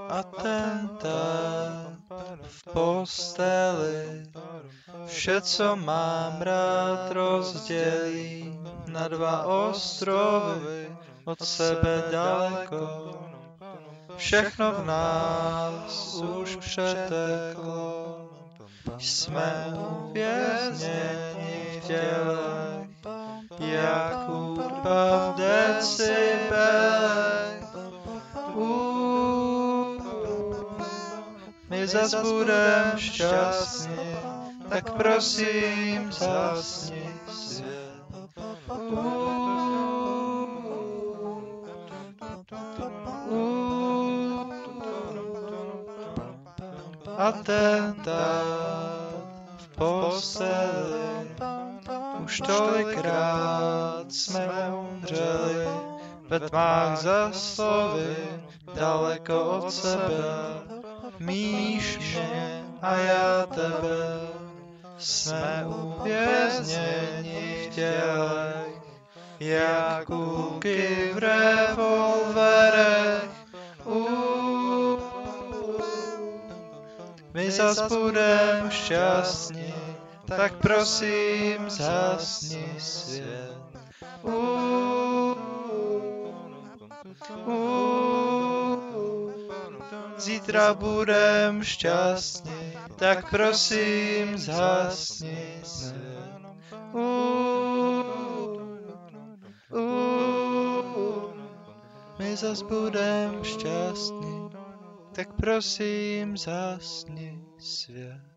Atentát v posteli, vše, co mám rád, rozdělí na dva ostrovy, od sebe daleko. Všechno v nás už přeteklo, jsme uvězněni v těle, jak hudba v decibelech. My zas budem šťastní, tak prosím zhasni svět. Atentát v posteli, už tolikrát jsme umřeli, ve tmách za slovy, daleko od sebe. Míš mě a já tebe, jsme uvězněni v tělech, jak kulky v revolverech. My zas budem šťastní, tak prosím zhasni svět. Zítra budem šťastní, tak prosím zhasni svět. My zas budem šťastní, tak prosím zhasni svět.